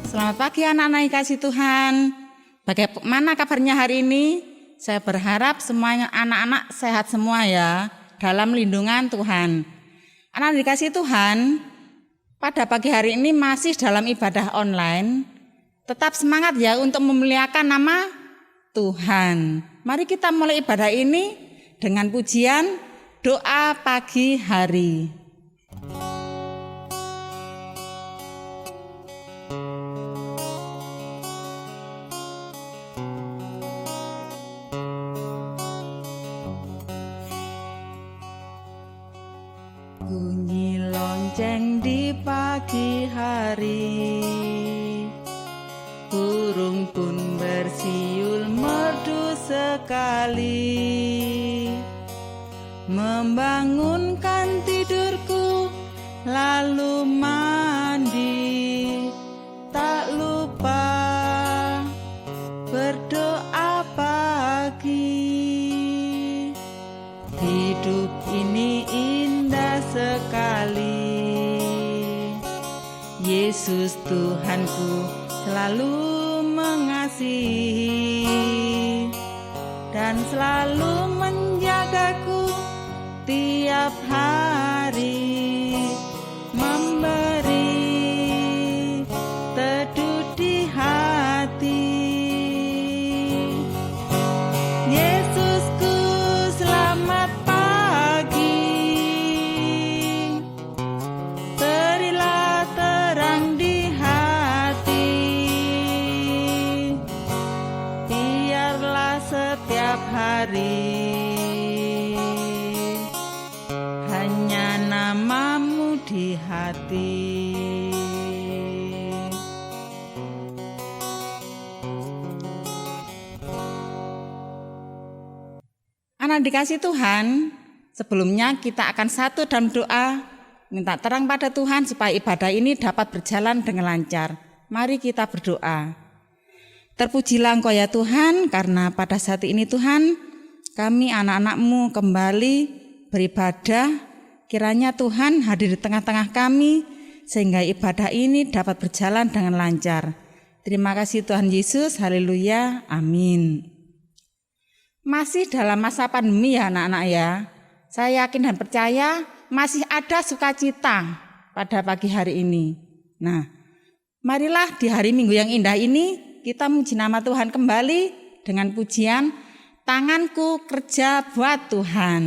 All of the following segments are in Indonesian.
Selamat pagi anak-anak yang kasih Tuhan. Bagaimana kabarnya hari ini? Saya berharap semuanya anak-anak sehat semua ya, dalam lindungan Tuhan. Anak dikasih Tuhan, pada pagi hari ini masih dalam ibadah online. Tetap semangat ya untuk memuliakan nama Tuhan. Mari kita mulai ibadah ini dengan pujian doa pagi hari. Bunyi lonceng di pagi hari, burung pun bersiul merdu sekali, membangunkan tidurku lalu mandi, tak lupa berdoa pagi. Hidup ini indah sekali, Yesus Tuhanku selalu mengasihi dan selalu menjagaku tiap hari, memberi teduh di hati. Yesusku selamat pagi, berilah terang di hati, biarlah setiap hari hanya namamu di hati. Anak dikasih Tuhan, sebelumnya kita akan satu dalam doa, minta terang pada Tuhan supaya ibadah ini dapat berjalan dengan lancar. Mari kita berdoa. Terpujilah Engkau ya Tuhan, karena pada saat ini Tuhan, kami anak-anak-Mu kembali beribadah. Kiranya Tuhan hadir di tengah-tengah kami, sehingga ibadah ini dapat berjalan dengan lancar. Terima kasih Tuhan Yesus, haleluya, amin. Masih dalam masa pandemi ya anak-anak ya. Saya yakin dan percaya masih ada sukacita pada pagi hari ini. Nah, marilah di hari Minggu yang indah ini kita memuji nama Tuhan kembali dengan pujian Tanganku Kerja Buat Tuhan.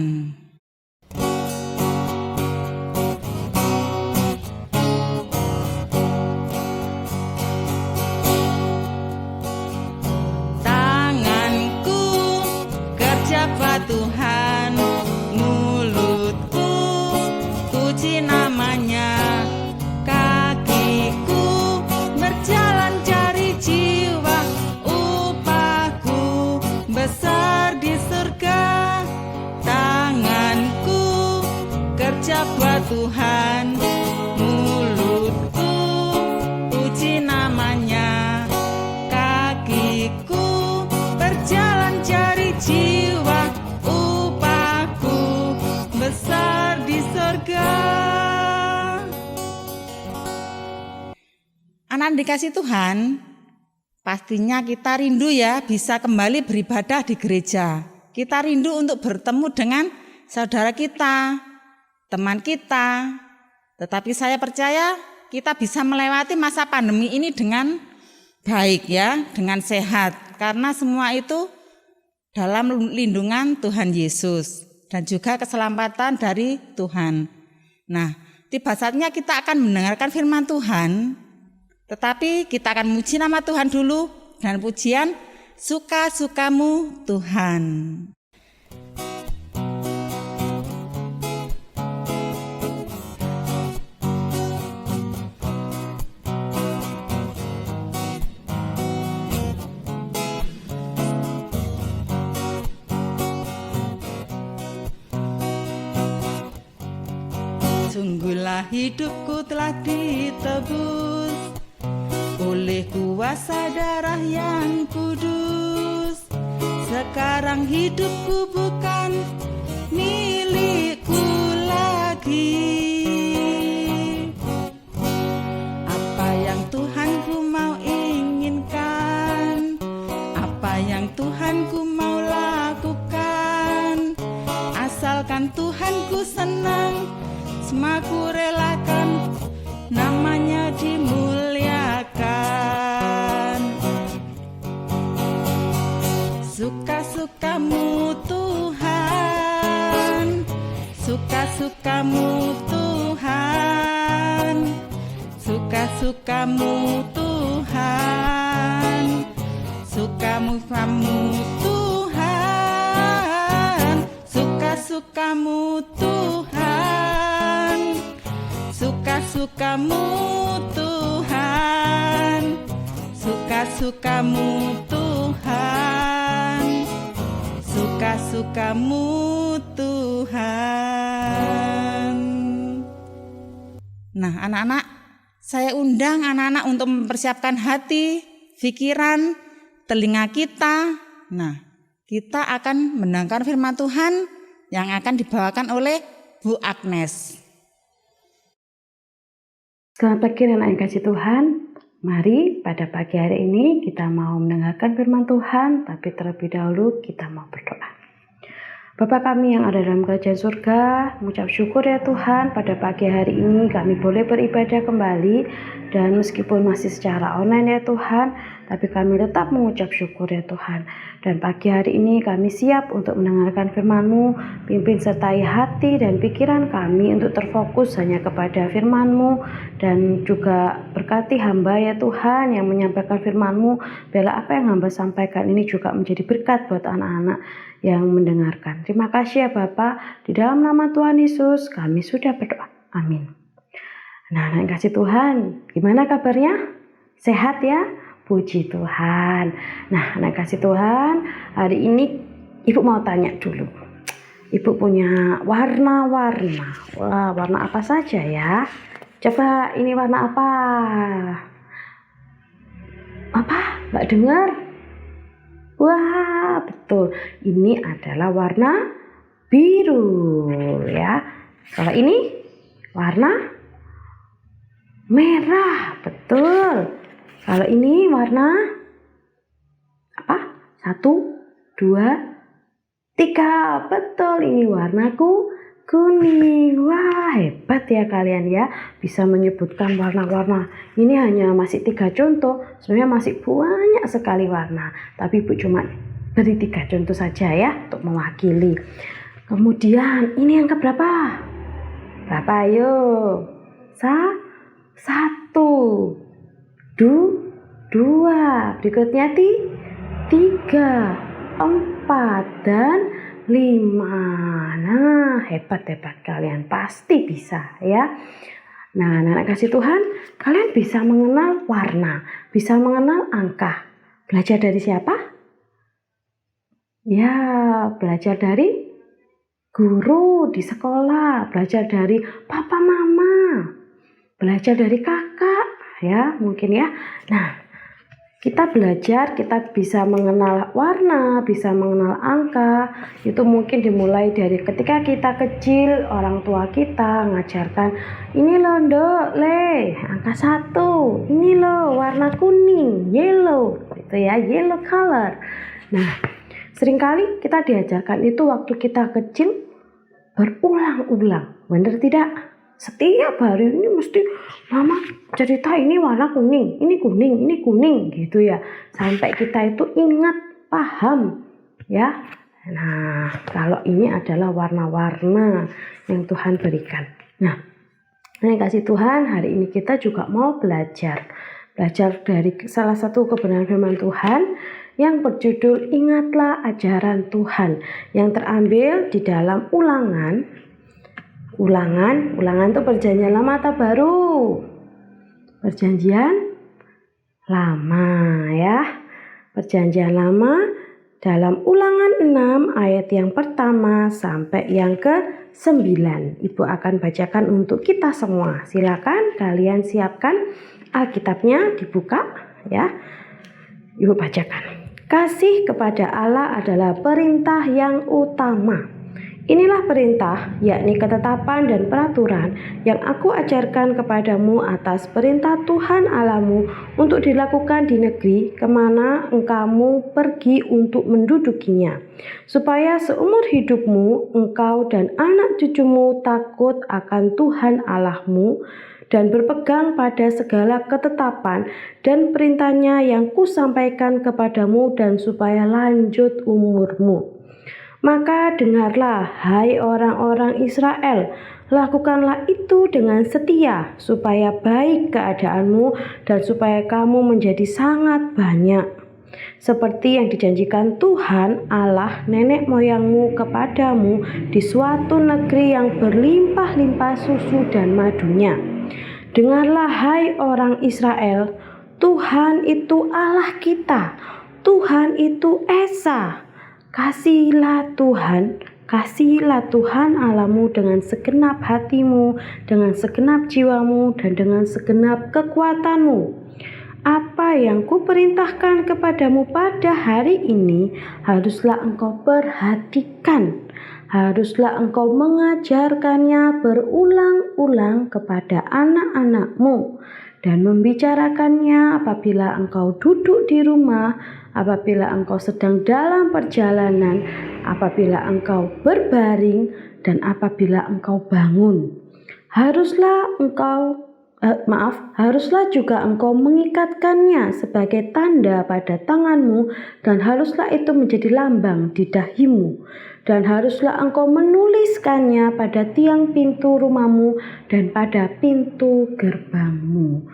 Buat Tuhan, mulutku puji namanya, kakiku berjalan cari jiwa, upahku besar di surga. Tanganku kerja buat Tuhan, mulutku puji namanya, kakiku berjalan cari jiwa, upahku besar di surga. Anak dikasih Tuhan, pastinya kita rindu ya bisa kembali beribadah di gereja. Kita rindu untuk bertemu dengan saudara kita, teman kita. Tetapi saya percaya kita bisa melewati masa pandemi ini dengan baik ya, dengan sehat. Karena semua itu dalam lindungan Tuhan Yesus dan juga keselamatan dari Tuhan. Nah, tiba saatnya kita akan mendengarkan firman Tuhan, tetapi kita akan memuji nama Tuhan dulu dan pujian Suka-sukamu Tuhan. Sungguhlah hidupku telah ditebus oleh kuasa darah yang kudus. Sekarang hidupku bukan milikku lagi. Apa yang Tuhanku mau inginkan, apa yang Tuhanku mau lakukan, asalkan Tuhanku senang, semua ku relakan, namanya dimuliakan. Suka-sukamu Tuhan, suka-sukamu Tuhan, suka-sukamu Tuhan, suka-sukamu Tuhan, suka-sukamu Tuhan, suka-sukamu Tuhan, suka-sukamu Tuhan, suka-sukamu Tuhan. Nah, anak-anak, saya undang anak-anak untuk mempersiapkan hati, pikiran, telinga kita. Nah, kita akan mendengarkan firman Tuhan yang akan dibawakan oleh Bu Agnes. Selamat pagi anak yang kasih Tuhan. Mari pada pagi hari ini kita mau mendengarkan firman Tuhan, tapi terlebih dahulu kita mau berdoa. Bapa kami yang ada dalam kerajaan surga, mengucap syukur ya Tuhan, pada pagi hari ini kami boleh beribadah kembali, dan meskipun masih secara online ya Tuhan, tapi kami tetap mengucap syukur ya Tuhan. Dan pagi hari ini kami siap untuk mendengarkan firman-Mu, pimpin sertai hati dan pikiran kami untuk terfokus hanya kepada firman-Mu, dan juga berkati hamba ya Tuhan yang menyampaikan firman-Mu, biarlah apa yang hamba sampaikan ini juga menjadi berkat buat anak-anak yang mendengarkan. Terima kasih ya Bapa, di dalam nama Tuhan Yesus kami sudah berdoa. Amin. Nah, anak kasih Tuhan, gimana kabarnya? Sehat ya? Puji Tuhan. Nah, anak kasih Tuhan, hari ini Ibu mau tanya dulu. Ibu punya warna-warna. Wah, warna apa saja ya? Coba ini warna apa? Apa? Mbak dengar? Wah, betul. Ini adalah warna biru ya. Kalau ini warna merah, betul. Kalau ini warna apa? 1, 2, 3, betul. Ini warnaku kuning. Wah, hebat ya kalian ya, bisa menyebutkan warna-warna. Ini hanya masih 3 contoh, sebenarnya masih banyak sekali warna, tapi Ibu cuma beri 3 contoh saja ya untuk mewakili. Kemudian ini yang keberapa? Berapa ayo? 1, 2, berikutnya 3, 4, dan 5. Nah, hebat kalian, pasti bisa ya. Nah, anak kasih Tuhan, kalian bisa mengenal warna, bisa mengenal angka. Belajar dari siapa? Ya, belajar dari guru di sekolah, belajar dari papa mama, belajar dari kakak ya, mungkin ya. Nah, kita belajar, kita bisa mengenal warna, bisa mengenal angka. Itu mungkin dimulai dari ketika kita kecil, orang tua kita ngajarkan, ini loh Ndok, Le, angka 1, ini loh warna kuning, yellow, itu ya, yellow color. Nah, Seringkali kita diajarkan itu waktu kita kecil berulang-ulang, benar tidak? Setiap hari ini mesti mama cerita ini warna kuning, ini kuning, ini kuning gitu ya. Sampai kita itu ingat, paham ya. Nah, kalau ini adalah warna-warna yang Tuhan berikan. Nah, kasih Tuhan, hari ini kita juga mau belajar dari salah satu kebenaran firman Tuhan yang berjudul Ingatlah Ajaran Tuhan, yang terambil di dalam Ulangan itu perjanjian lama atau baru? Perjanjian lama ya. Perjanjian lama dalam Ulangan 6 ayat yang pertama sampai yang ke-9. Ibu akan bacakan untuk kita semua. Silakan kalian siapkan Alkitabnya, dibuka ya. Ibu bacakan. Kasih kepada Allah adalah perintah yang utama. Inilah perintah, yakni ketetapan dan peraturan yang aku ajarkan kepadamu atas perintah Tuhan Allahmu untuk dilakukan di negeri kemana engkau pergi untuk mendudukinya, supaya seumur hidupmu engkau dan anak cucumu takut akan Tuhan Allahmu dan berpegang pada segala ketetapan dan perintahnya yang kusampaikan kepadamu, dan supaya lanjut umurmu. Maka dengarlah, hai orang-orang Israel, lakukanlah itu dengan setia, supaya baik keadaanmu dan supaya kamu menjadi sangat banyak, seperti yang dijanjikan Tuhan Allah nenek moyangmu kepadamu di suatu negeri yang berlimpah-limpah susu dan madunya. Dengarlah, hai orang Israel, Tuhan itu Allah kita, Tuhan itu Esa. Kasihilah Tuhan Allahmu dengan segenap hatimu, dengan segenap jiwamu, dan dengan segenap kekuatanmu. Apa yang kuperintahkan kepadamu pada hari ini haruslah engkau perhatikan, haruslah engkau mengajarkannya berulang-ulang kepada anak-anakmu dan membicarakannya apabila engkau duduk di rumah, apabila engkau sedang dalam perjalanan, apabila engkau berbaring, dan apabila engkau bangun. Haruslah juga engkau mengikatkannya sebagai tanda pada tanganmu, dan haruslah itu menjadi lambang di dahimu. Dan haruslah engkau menuliskannya pada tiang pintu rumahmu dan pada pintu gerbangmu.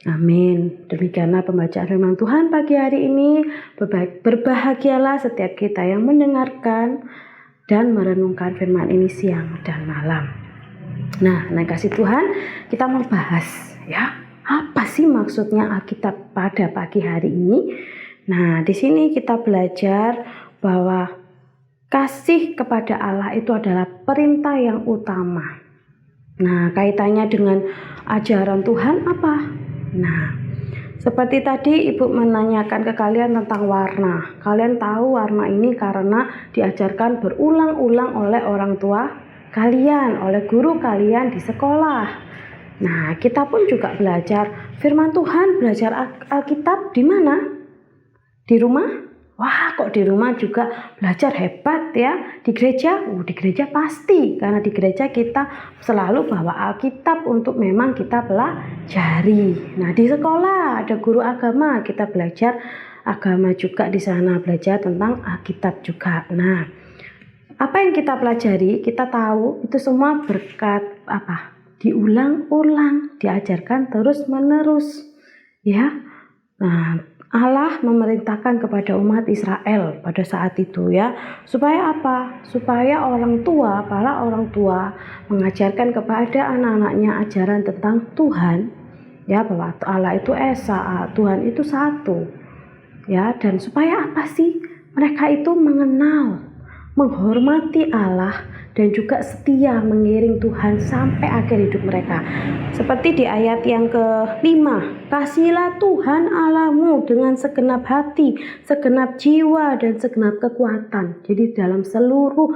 Amin. Demikianlah pembacaan firman Tuhan pagi hari ini. Berbahagialah setiap kita yang mendengarkan dan merenungkan firman ini siang dan malam. Nah, kasih Tuhan, kita mau bahas ya, apa sih maksudnya Alkitab pada pagi hari ini? Nah, di sini kita belajar bahwa kasih kepada Allah itu adalah perintah yang utama. Nah, kaitannya dengan ajaran Tuhan apa? Nah, seperti tadi Ibu menanyakan ke kalian tentang warna. Kalian tahu warna ini karena diajarkan berulang-ulang oleh orang tua kalian, oleh guru kalian di sekolah. Nah, kita pun juga belajar firman Tuhan, belajar Alkitab di mana? Di rumah? Wah, kok di rumah juga belajar hebat ya. Di gereja? Di gereja pasti. Karena di gereja kita selalu bawa Alkitab untuk memang kita pelajari. Nah, di sekolah ada guru agama, kita belajar agama juga di sana, belajar tentang Alkitab juga. Nah, apa yang kita pelajari, kita tahu itu semua berkat apa? Diulang-ulang, diajarkan terus-menerus. Ya. Nah, Allah memerintahkan kepada umat Israel pada saat itu ya, supaya apa? Supaya para orang tua mengajarkan kepada anak-anaknya ajaran tentang Tuhan, ya, bahwa Allah itu Esa, Tuhan itu satu, ya, dan supaya apa sih? Mereka itu mengenal, menghormati Allah, dan juga setia mengiring Tuhan sampai akhir hidup mereka. Seperti di ayat yang ke-5, kasihilah Tuhan Allahmu dengan segenap hati, segenap jiwa, dan segenap kekuatan. Jadi dalam seluruh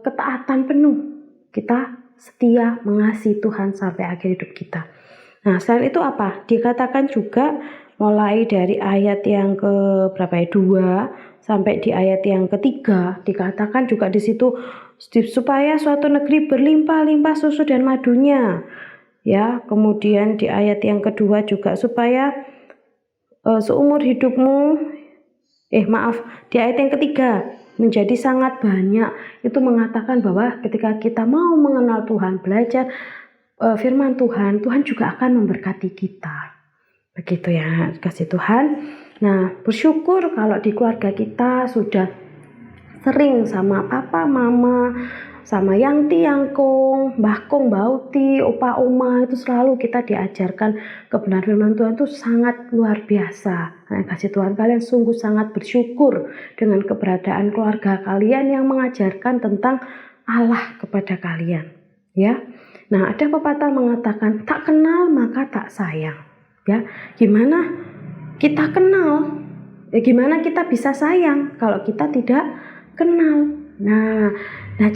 ketaatan penuh, kita setia mengasihi Tuhan sampai akhir hidup kita. Nah, selain itu apa? Dikatakan juga mulai dari ayat yang ke 2 sampai di ayat yang ketiga dikatakan juga di situ supaya suatu negeri berlimpah-limpah susu dan madunya. Ya, kemudian di ayat yang kedua juga supaya seumur hidupmu di ayat yang ketiga menjadi sangat banyak. Itu mengatakan bahwa ketika kita mau mengenal Tuhan, belajar firman Tuhan, Tuhan juga akan memberkati kita. Begitu ya, kasih Tuhan. Nah, bersyukur kalau di keluarga kita sudah sering sama papa, mama, sama yangti, yangkung, mbahkung, bauti, opa, oma, itu selalu kita diajarkan kebenaran firman Tuhan itu sangat luar biasa. Nah, kasih Tuhan, kalian sungguh sangat bersyukur dengan keberadaan keluarga kalian yang mengajarkan tentang Allah kepada kalian. Ya, nah ada pepatah mengatakan tak kenal maka tak sayang. Ya, gimana kita kenal? Gimana kita bisa sayang kalau kita tidak kenal? Nah,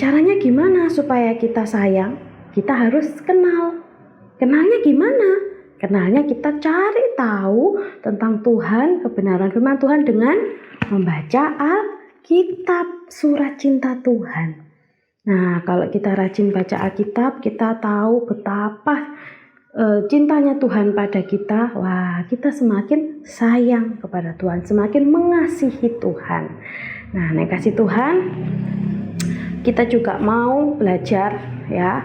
caranya gimana supaya kita sayang? Kita harus kenal. Kenalnya gimana? Kenalnya kita cari tahu tentang Tuhan, kebenaran firman Tuhan dengan membaca Alkitab, surat cinta Tuhan. Nah, kalau kita rajin baca Alkitab, kita tahu betapa cintanya Tuhan pada kita. Wah, kita semakin sayang kepada Tuhan, semakin mengasihi Tuhan. Nah, kasih Tuhan, kita juga mau belajar ya,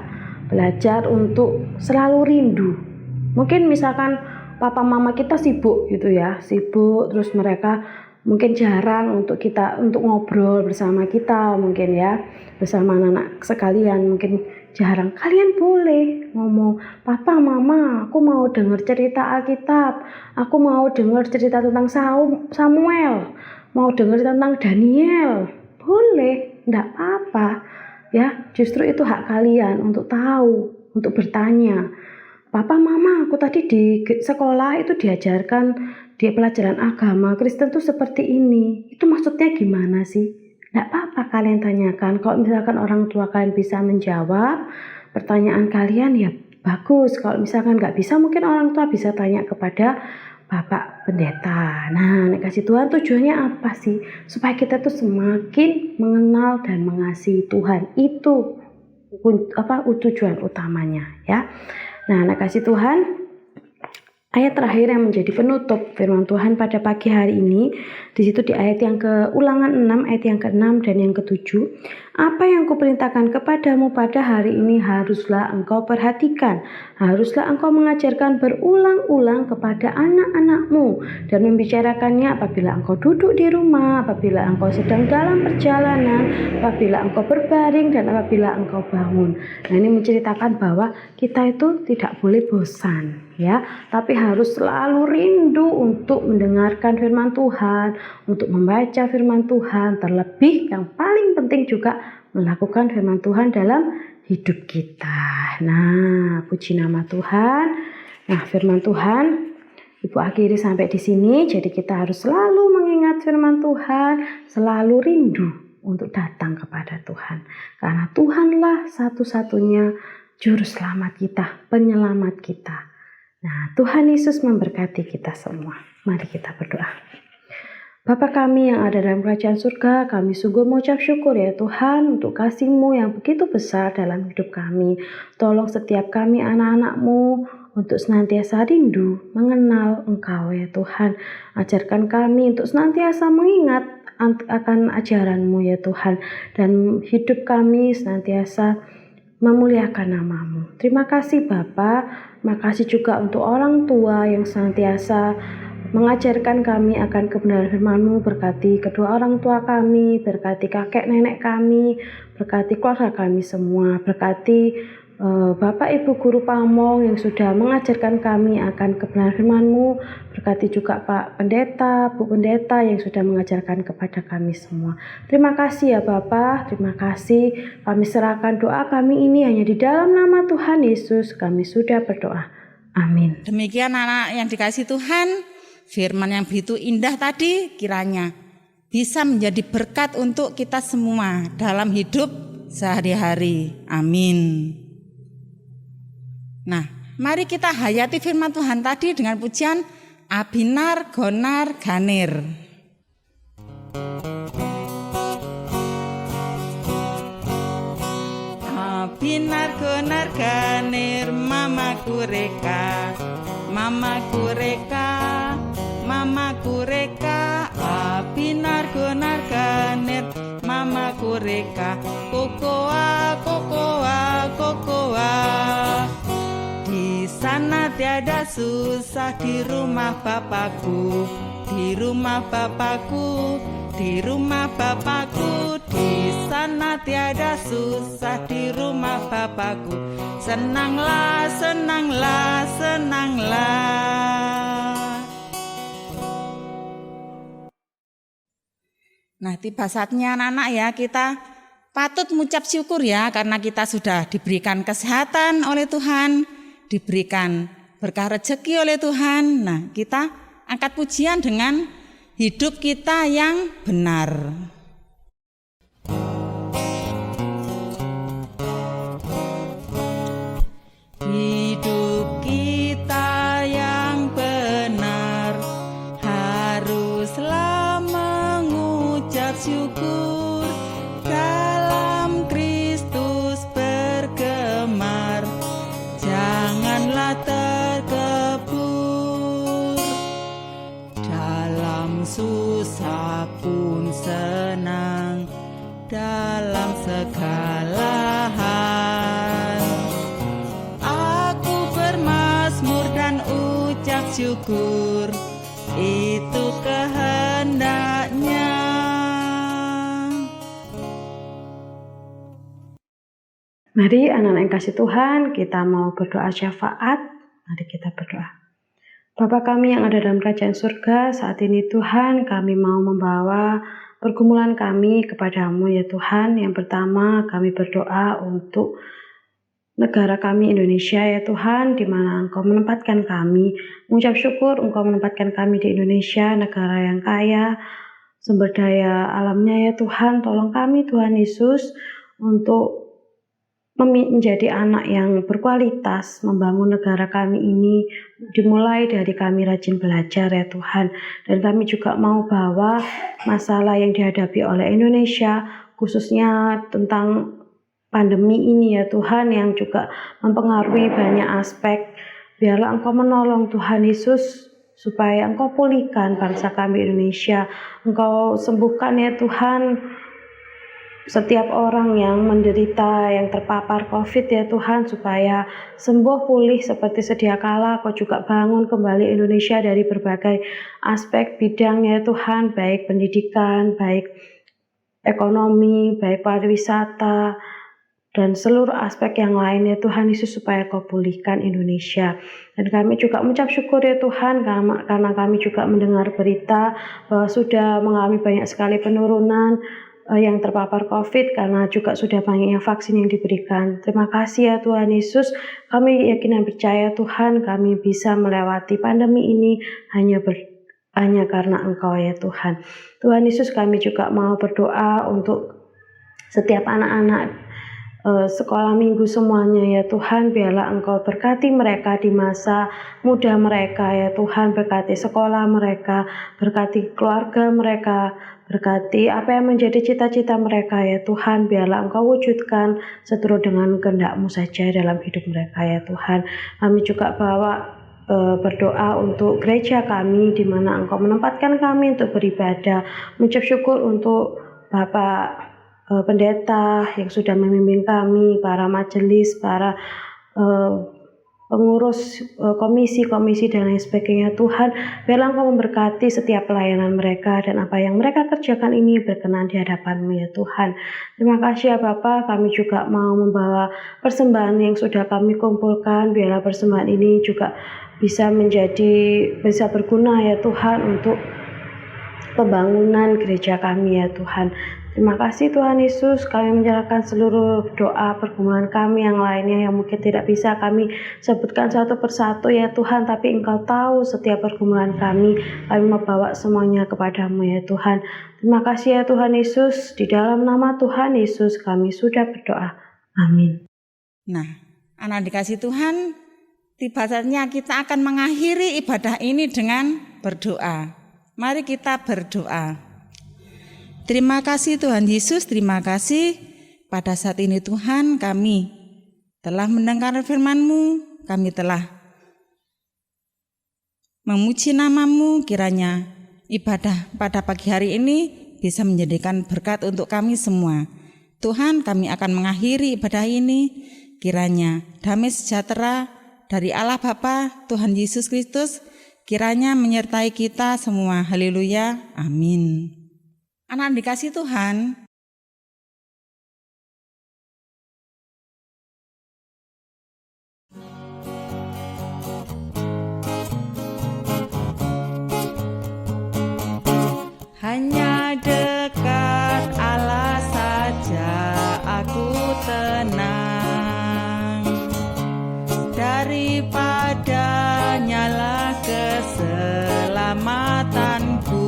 belajar untuk selalu rindu. Mungkin misalkan papa mama kita sibuk gitu ya, sibuk terus mereka mungkin jarang untuk ngobrol bersama kita, mungkin ya, bersama anak-anak sekalian mungkin jarang. Kalian boleh ngomong, papa mama aku mau dengar cerita Alkitab, aku mau dengar cerita tentang Samuel, mau dengar tentang Daniel. Boleh, enggak apa-apa ya, justru itu hak kalian untuk tahu, untuk bertanya. Papa mama aku tadi di sekolah itu diajarkan di pelajaran agama Kristen tuh seperti ini, itu maksudnya gimana sih? Enggak apa-apa kalian tanyakan. Kalau misalkan orang tua kalian bisa menjawab pertanyaan kalian ya bagus. Kalau misalkan enggak bisa, mungkin orang tua bisa tanya kepada Bapak Pendeta. Nah, kasih Tuhan tujuannya apa sih? Supaya kita tuh semakin mengenal dan mengasihi Tuhan. Itu tujuan utamanya ya. Nah, kasih Tuhan, ayat terakhir yang menjadi penutup firman Tuhan pada pagi hari ini, di situ di ayat yang Ulangan 6 ayat yang ke-6 dan yang ke-7. Apa yang kuperintahkan kepadamu pada hari ini haruslah engkau perhatikan, haruslah engkau mengajarkan berulang-ulang kepada anak-anakmu dan membicarakannya apabila engkau duduk di rumah, apabila engkau sedang dalam perjalanan, apabila engkau berbaring dan apabila engkau bangun. Nah, ini menceritakan bahwa kita itu tidak boleh bosan ya, tapi harus selalu rindu untuk mendengarkan firman Tuhan, untuk membaca firman Tuhan, terlebih yang paling penting juga melakukan firman Tuhan dalam hidup kita. Nah, puji nama Tuhan. Nah, firman Tuhan Ibu akhiri sampai di sini. Jadi kita harus selalu mengingat firman Tuhan, selalu rindu untuk datang kepada Tuhan. Karena Tuhanlah satu-satunya juru selamat kita, penyelamat kita. Nah, Tuhan Yesus memberkati kita semua. Mari kita berdoa. Bapa kami yang ada dalam kerajaan surga, kami sungguh mengucap syukur ya Tuhan untuk kasih-Mu yang begitu besar dalam hidup kami. Tolong setiap kami anak-anak-Mu untuk senantiasa rindu mengenal Engkau ya Tuhan. Ajarkan kami untuk senantiasa mengingat akan ajaran-Mu ya Tuhan. Dan hidup kami senantiasa memuliakan nama-Mu. Terima kasih Bapa. Terima kasih juga untuk orang tua yang senantiasa mengajarkan kami akan kebenaran firman-Mu. Berkati kedua orang tua kami, berkati kakek nenek kami, berkati keluarga kami semua, berkati Bapak Ibu Guru Pamong yang sudah mengajarkan kami akan kebenaran firman-Mu, berkati juga Pak Pendeta, Bu Pendeta yang sudah mengajarkan kepada kami semua. Terima kasih ya Bapak, terima kasih. Kami serahkan doa kami ini hanya di dalam nama Tuhan Yesus, kami sudah berdoa. Amin. Demikian anak yang dikasih Tuhan, firman yang begitu indah tadi kiranya bisa menjadi berkat untuk kita semua dalam hidup sehari-hari. Amin. Nah, mari kita hayati firman Tuhan tadi dengan pujian Abinar Gonar Ganir. binargo-narganir mamaku reka, mamaku reka, mamaku reka, binargo-narganir mamaku reka, kokoa, kokoa, kokoa. Di sana tiada susah di rumah Bapakku, di rumah Bapakku, di rumah Bapakku. Di sana tiada susah di rumah Bapakku. Senanglah, senanglah, senanglah. Nah, tiba saatnya anak-anak ya, kita patut mengucap syukur ya, karena kita sudah diberikan kesehatan oleh Tuhan, diberikan berkah rezeki oleh Tuhan. Nah, kita angkat pujian dengan hidup kita yang benar. Hidup kita yang benar haruslah mengucap syukur, dalam Kristus bergemar, janganlah terkebur, dalam susah pun senang, dalam segala hal aku bermazmur dan ucap syukur, itu kehendaknya. Mari anak-anak yang kasih Tuhan, kita mau berdoa syafaat. Mari kita berdoa. Bapa kami yang ada dalam kerajaan surga, saat ini Tuhan kami mau membawa pergumulan kami kepadamu ya Tuhan. Yang pertama kami berdoa untuk negara kami Indonesia ya Tuhan, di mana Engkau menempatkan kami. Mengucap syukur Engkau menempatkan kami di Indonesia, negara yang kaya sumber daya alamnya ya Tuhan. Tolong kami Tuhan Yesus untuk menjadi anak yang berkualitas, membangun negara kami ini, dimulai dari kami rajin belajar ya Tuhan. Dan kami juga mau bawa masalah yang dihadapi oleh Indonesia, khususnya tentang pandemi ini ya Tuhan, yang juga mempengaruhi banyak aspek. Biarlah Engkau menolong Tuhan Yesus, supaya Engkau pulihkan bangsa kami Indonesia. Engkau sembuhkan ya Tuhan setiap orang yang menderita, yang terpapar COVID ya Tuhan, supaya sembuh pulih seperti sedia kala. Kau juga bangun kembali Indonesia dari berbagai aspek bidang ya Tuhan, baik pendidikan, baik ekonomi, baik pariwisata, dan seluruh aspek yang lain ya Tuhan Yesus, supaya Kau pulihkan Indonesia. Dan kami juga mengucap syukur ya Tuhan, karena kami juga mendengar berita bahwa sudah mengalami banyak sekali penurunan yang terpapar COVID, karena juga sudah banyaknya vaksin yang diberikan. Terima kasih ya Tuhan Yesus. Kami yakin dan percaya Tuhan, kami bisa melewati pandemi ini hanya karena Engkau ya Tuhan. Tuhan Yesus, kami juga mau berdoa untuk setiap anak-anak sekolah minggu semuanya ya Tuhan. Biarlah Engkau berkati mereka di masa muda mereka ya Tuhan, berkati sekolah mereka, berkati keluarga mereka, berkati apa yang menjadi cita-cita mereka ya Tuhan. Biarlah Engkau wujudkan seturut dengan kehendak-Mu saja dalam hidup mereka ya Tuhan. Kami juga berdoa untuk gereja kami, di mana Engkau menempatkan kami untuk beribadah. Mengucap syukur untuk Bapak pendeta yang sudah membimbing kami, para majelis, para pengurus komisi-komisi dan lain sebagainya. Tuhan, biarlah Engkau memberkati setiap pelayanan mereka, dan apa yang mereka kerjakan ini berkenan di hadapan-Mu ya Tuhan. Terima kasih ya Bapa. Kami juga mau membawa persembahan yang sudah kami kumpulkan. Biarlah persembahan ini juga bisa berguna ya Tuhan untuk pembangunan gereja kami ya Tuhan. Terima kasih Tuhan Yesus. Kami menyerahkan seluruh doa pergumulan kami yang lainnya yang mungkin tidak bisa kami sebutkan satu persatu ya Tuhan, tapi Engkau tahu setiap pergumulan kami. Kami membawa semuanya kepada-Mu ya Tuhan. Terima kasih ya Tuhan Yesus. Di dalam nama Tuhan Yesus kami sudah berdoa. Amin. Nah, anak dikasih Tuhan, tiba saatnya kita akan mengakhiri ibadah ini dengan berdoa. Mari kita berdoa. Terima kasih Tuhan Yesus, terima kasih pada saat ini Tuhan, kami telah mendengar firman-Mu, kami telah memuji nama-Mu. Kiranya ibadah pada pagi hari ini bisa menjadikan berkat untuk kami semua. Tuhan, kami akan mengakhiri ibadah ini. Kiranya damai sejahtera dari Allah Bapa, Tuhan Yesus Kristus, kiranya menyertai kita semua. Haleluya. Amin. Anak dikasih Tuhan, hanya dekat Allah saja aku tenang, daripada nyala keselamatanku.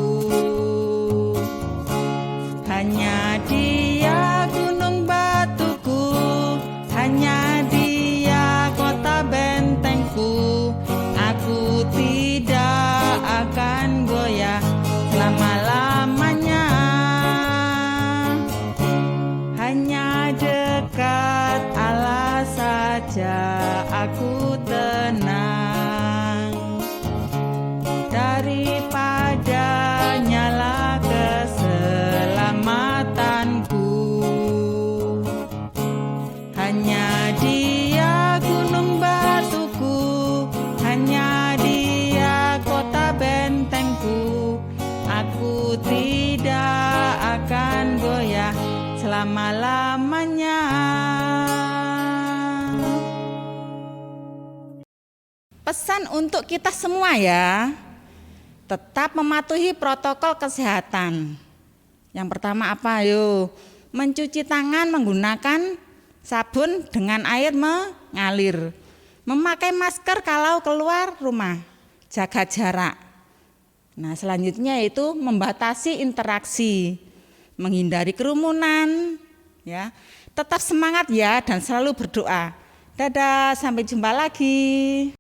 Hanya Dia gunung batuku, hanya Dia kota bentengku. Aku tidak akan goyah selama-lamanya. Hanya dekat Allah saja aku tenang, daripada nyala keselamatanku. Hanya Dia gunung batuku, hanya Dia kota bentengku. Aku tidak akan goyah selama-lamanya. Pesan untuk kita semua ya, tetap mematuhi protokol kesehatan. Yang pertama apa? Ayo, mencuci tangan menggunakan sabun dengan air mengalir. Memakai masker kalau keluar rumah. Jaga jarak. Nah, selanjutnya yaitu membatasi interaksi, menghindari kerumunan, ya. Tetap semangat ya dan selalu berdoa. Dadah, sampai jumpa lagi.